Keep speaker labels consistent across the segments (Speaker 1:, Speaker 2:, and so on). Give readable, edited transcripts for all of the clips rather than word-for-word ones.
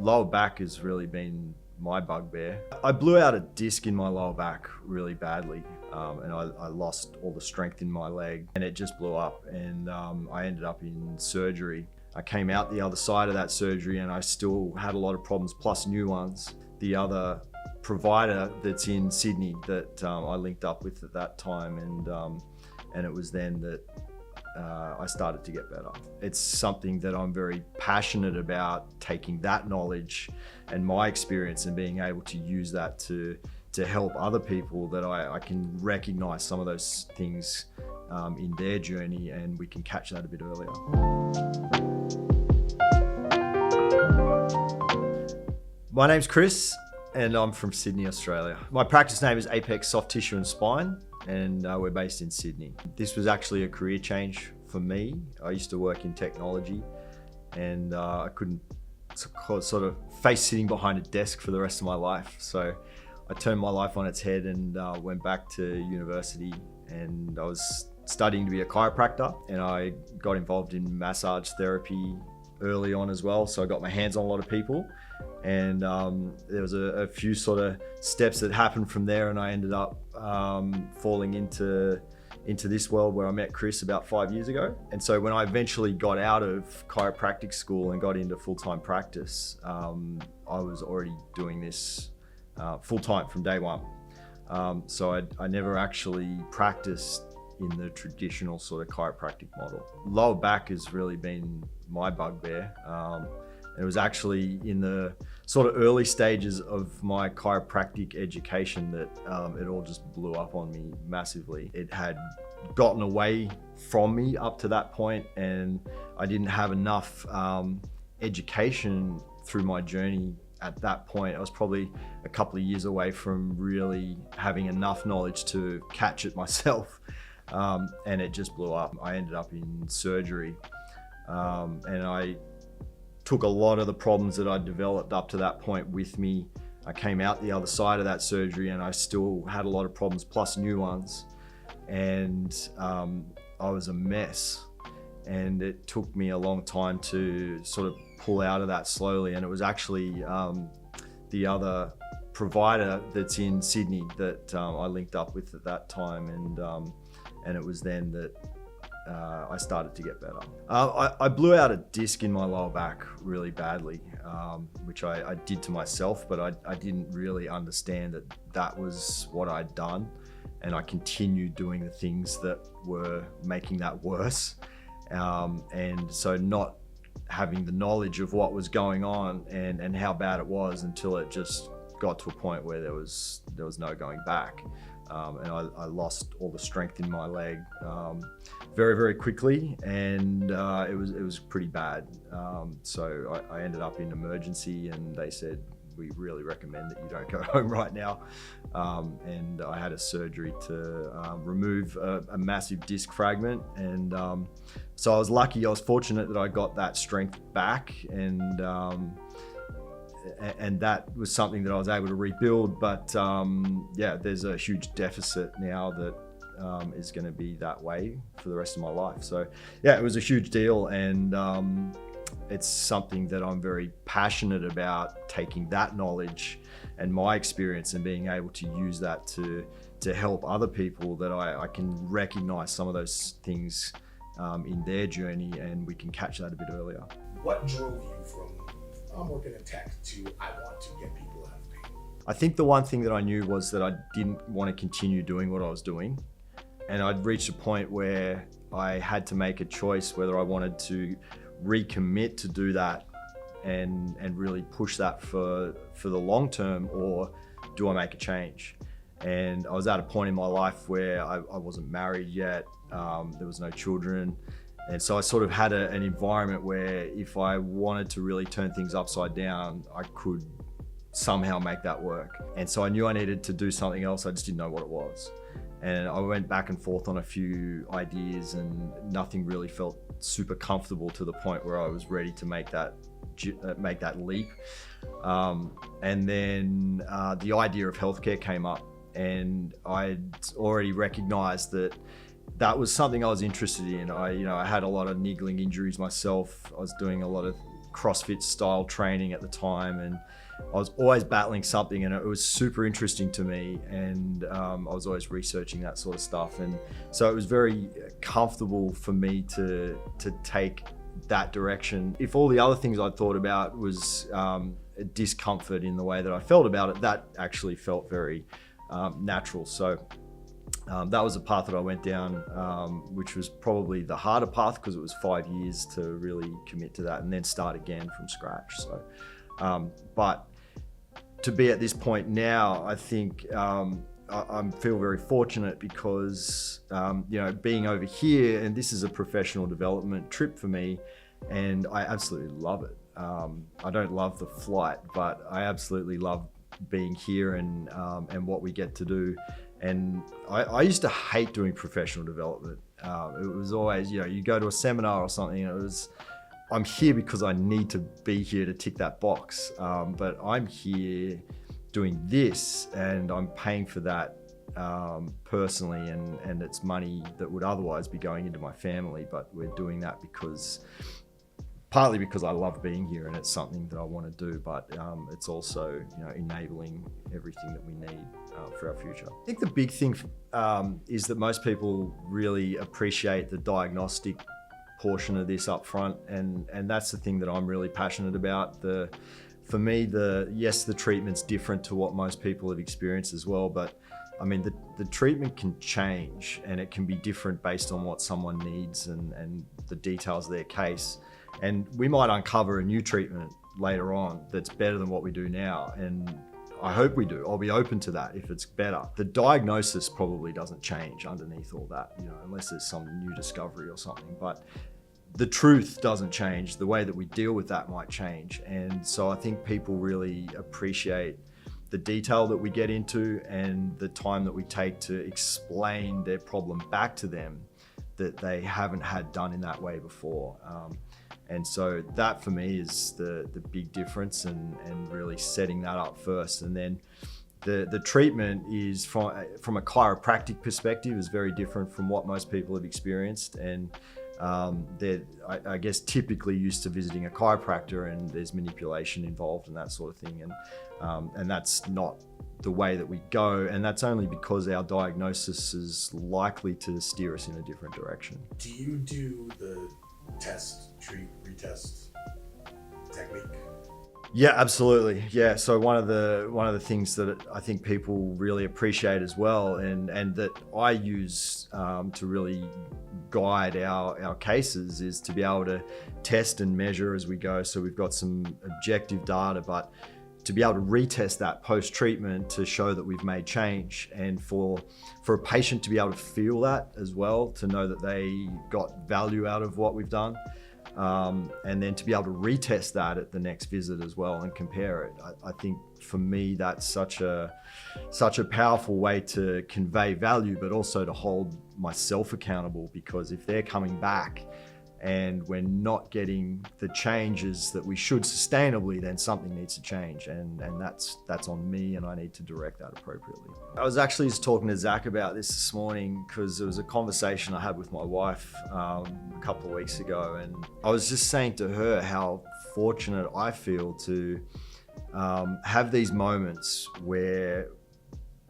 Speaker 1: Lower back has really been my bugbear. I blew out a disc in my lower back really badly, and I lost all the strength in my leg, and it just blew up, and I ended up in surgery. I came out the other side of that surgery and I still had a lot of problems, plus new ones. The other provider that's in Sydney that I linked up with at that time, and it was then that I started to get better. It's something that I'm very passionate about, taking that knowledge and my experience and being able to use that to help other people, that I can recognize some of those things in their journey, and we can catch that a bit earlier. My name's Chris and I'm from Sydney, Australia. My practice name is Apex Soft Tissue and Spine, and we're based in Sydney. This was actually a career change for me. I used to work in technology, and I couldn't sort of face sitting behind a desk for the rest of my life. So I turned my life on its head and went back to university, and I was studying to be a chiropractor, and I got involved in massage therapy early on as well. So I got my hands on a lot of people, and there was a few sort of steps that happened from there, and I ended up falling into this world where I met Chris about 5 years ago. And so when I eventually got out of chiropractic school and got into full-time practice, I was already doing this full-time from day one. So I never actually practiced in the traditional sort of chiropractic model. Lower back has really been my bugbear. And it was actually in the sort of early stages of my chiropractic education that it all just blew up on me massively. It had gotten away from me up to that point, and I didn't have enough education through my journey at that point. I was probably a couple of years away from really having enough knowledge to catch it myself, and it just blew up. I ended up in surgery, and I took a lot of the problems that I'd developed up to that point with me. I came out the other side of that surgery and I still had a lot of problems, plus new ones. And I was a mess. And it took me a long time to sort of pull out of that slowly. And it was actually the other provider that's in Sydney that I linked up with at that time. And it was then that I started to get better. I blew out a disc in my lower back really badly, which I did to myself, but I didn't really understand that that was what I'd done. And I continued doing the things that were making that worse. And so not having the knowledge of what was going on and how bad it was, until it just got to a point where there was no going back. And I lost all the strength in my leg very, very quickly, and it was pretty bad. So I ended up in emergency, and they said, we really recommend that you don't go home right now. And I had a surgery to remove a massive disc fragment, and so I was lucky. I was fortunate that I got that strength back, and that was something that I was able to rebuild. But yeah, there's a huge deficit now that is going to be that way for the rest of my life. So yeah, it was a huge deal, and it's something that I'm very passionate about, taking that knowledge and my experience and being able to use that to help other people, that I can recognize some of those things in their journey, and we can catch that a bit earlier.
Speaker 2: What drove you from I'm working in tech to I want to get people out of pain?
Speaker 1: I think the one thing that I knew was that I didn't want to continue doing what I was doing. And I'd reached a point where I had to make a choice whether I wanted to recommit to do that and really push that for the long term, or do I make a change? And I was at a point in my life where I wasn't married yet. There was no children. And so I sort of had an environment where if I wanted to really turn things upside down, I could somehow make that work. And so I knew I needed to do something else. I just didn't know what it was. And I went back and forth on a few ideas, and nothing really felt super comfortable to the point where I was ready to make that leap. And then the idea of healthcare came up, and I'd already recognized that was something I was interested in. I had a lot of niggling injuries myself. I was doing a lot of CrossFit style training at the time, and I was always battling something, and it was super interesting to me, and I was always researching that sort of stuff, and so it was very comfortable for me to take that direction. If all the other things I thought about was discomfort in the way that I felt about it, that actually felt very natural. So that was a path that I went down, which was probably the harder path because it was 5 years to really commit to that and then start again from scratch. So, but to be at this point now, I think I feel very fortunate because, being over here, and this is a professional development trip for me, and I absolutely love it. I don't love the flight, but I absolutely love being here and what we get to do. And I used to hate doing professional development. It was always, you go to a seminar or something, and it was, I'm here because I need to be here to tick that box. But I'm here doing this, and I'm paying for that personally, and it's money that would otherwise be going into my family. But we're doing that partly because I love being here and it's something that I want to do, but it's also enabling everything that we need for our future. I think the big thing is that most people really appreciate the diagnostic portion of this up front, and that's the thing that I'm really passionate about. For me, the treatment's different to what most people have experienced as well, but I mean, the treatment can change, and it can be different based on what someone needs and the details of their case. And we might uncover a new treatment later on that's better than what we do now. And I hope we do. I'll be open to that if it's better. The diagnosis probably doesn't change underneath all that, unless there's some new discovery or something. But the truth doesn't change. The way that we deal with that might change. And so I think people really appreciate the detail that we get into and the time that we take to explain their problem back to them that they haven't had done in that way before. And so that for me is the big difference, and really setting that up first. And then the treatment is from a chiropractic perspective is very different from what most people have experienced. And they're, I guess, typically used to visiting a chiropractor, and there's manipulation involved and that sort of thing. And that's not the way that we go. And that's only because our diagnosis is likely to steer us in a different direction.
Speaker 2: Do you do the test, treat, retest technique?
Speaker 1: Yeah, absolutely. Yeah. So one of the things that I think people really appreciate as well, and that I use to really guide our cases, is to be able to test and measure as we go. So we've got some objective data, but to be able to retest that post-treatment to show that we've made change, and for a patient to be able to feel that as well, to know that they got value out of what we've done, and then to be able to retest that at the next visit as well and compare it. I think for me that's such a powerful way to convey value, but also to hold myself accountable, because if they're coming back and we're not getting the changes that we should sustainably, then something needs to change, and that's on me, and I need to direct that appropriately. I was actually just talking to Zach about this morning, because there was a conversation I had with my wife a couple of weeks ago, and I was just saying to her how fortunate I feel to have these moments where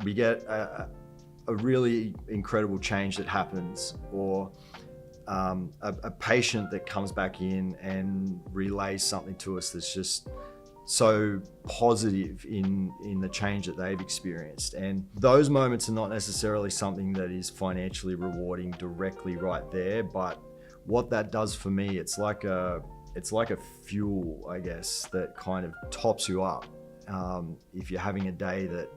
Speaker 1: we get a really incredible change that happens, or a patient that comes back in and relays something to us that's just so positive in the change that they've experienced. And those moments are not necessarily something that is financially rewarding directly right there, but what that does for me, it's like a fuel, I guess, that kind of tops you up. If you're having a day that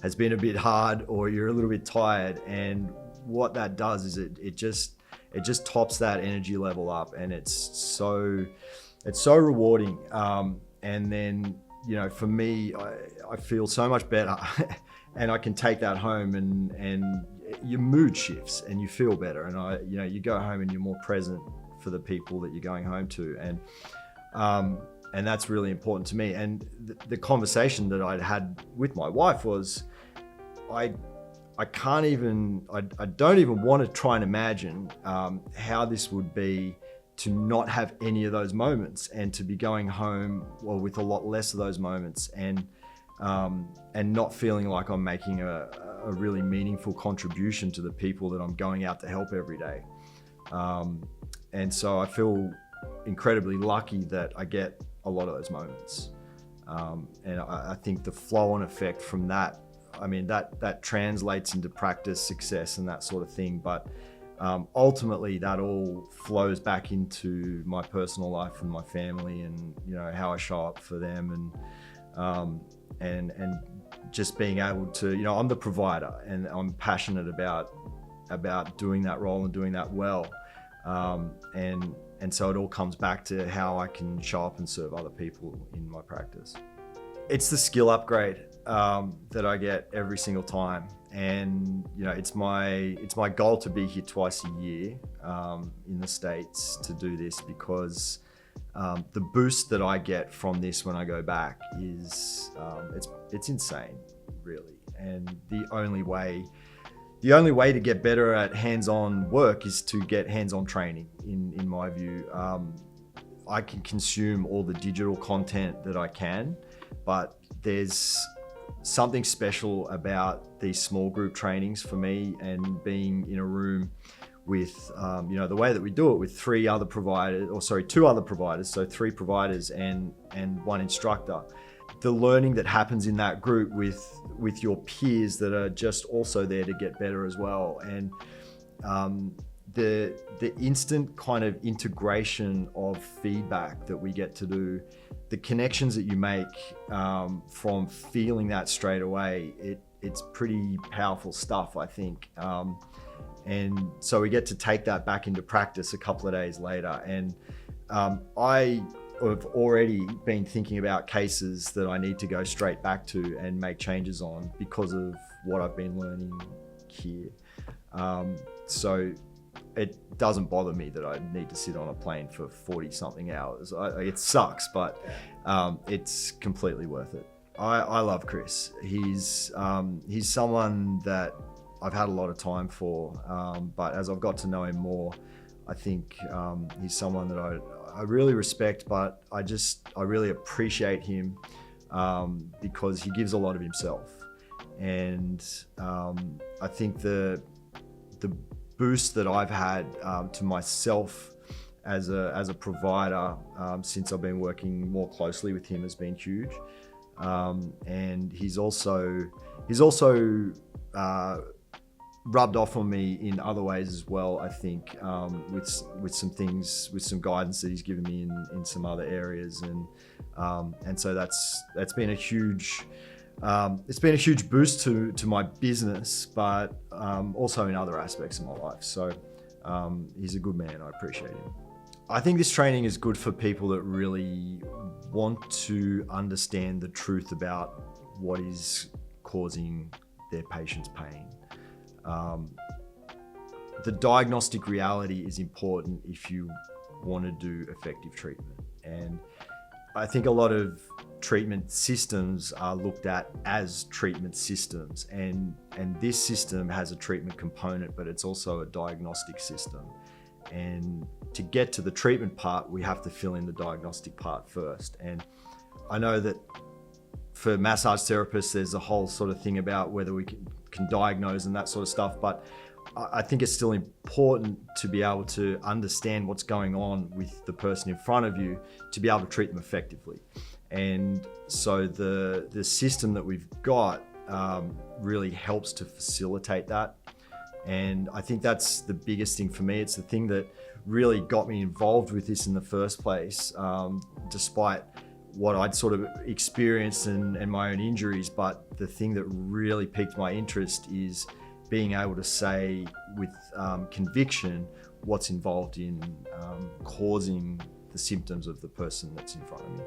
Speaker 1: has been a bit hard, or you're a little bit tired, and what that does is it just tops that energy level up, and it's so rewarding. And then, for me, I feel so much better and I can take that home, and your mood shifts and you feel better. And you go home and you're more present for the people that you're going home to. And that's really important to me. And the conversation that I'd had with my wife was, I don't even want to try and imagine how this would be to not have any of those moments and to be going home with a lot less of those moments, and not feeling like I'm making a really meaningful contribution to the people that I'm going out to help every day. And so I feel incredibly lucky that I get a lot of those moments. And I think the flow-on effect from that, I mean, that translates into practice success and that sort of thing. But ultimately, that all flows back into my personal life and my family, and how I show up for them, and just being able to, I'm the provider, and I'm passionate about doing that role and doing that well. And so it all comes back to how I can show up and serve other people in my practice. It's the skill upgrade that I get every single time. And it's my goal to be here twice a year in the States to do this, because the boost that I get from this when I go back is it's insane, really. And the only way to get better at hands-on work is to get hands-on training, in my view. I can consume all the digital content that I can, but there's something special about these small group trainings for me, and being in a room with, the way that we do it with two other providers, so 3 providers and 1 instructor. The learning that happens in that group with your peers that are just also there to get better as well, and the instant kind of integration of feedback that we get to do, the connections that you make from feeling that straight away, it's pretty powerful stuff, I think. And so we get to take that back into practice a couple of days later. And I have already been thinking about cases that I need to go straight back to and make changes on because of what I've been learning here. So it doesn't bother me that I need to sit on a plane for 40 something hours. It sucks, but it's completely worth it. I love Chris. He's someone that I've had a lot of time for, but as I've got to know him more, I think he's someone that I really respect, but I really appreciate him because he gives a lot of himself. And I think the boost that I've had to myself as a provider since I've been working more closely with him has been huge. And he's also rubbed off on me in other ways as well, I think, with some things, with some guidance that he's given me in some other areas, and so that's been a huge it's been a huge boost to my business, but also in other aspects of my life. So he's a good man. I appreciate him. I think this training is good for people that really want to understand the truth about what is causing their patient's pain. The diagnostic reality is important if you want to do effective treatment. And I think a lot of treatment systems are looked at as treatment systems, and this system has a treatment component, but it's also a diagnostic system. And to get to the treatment part, we have to fill in the diagnostic part first. And I know that for massage therapists, there's a whole sort of thing about whether we can diagnose and that sort of stuff, but I think it's still important to be able to understand what's going on with the person in front of you to be able to treat them effectively. And so the system that we've got really helps to facilitate that. And I think that's the biggest thing for me. It's the thing that really got me involved with this in the first place, despite what I'd sort of experienced and my own injuries. But the thing that really piqued my interest is being able to say with conviction what's involved in causing the symptoms of the person that's in front of me.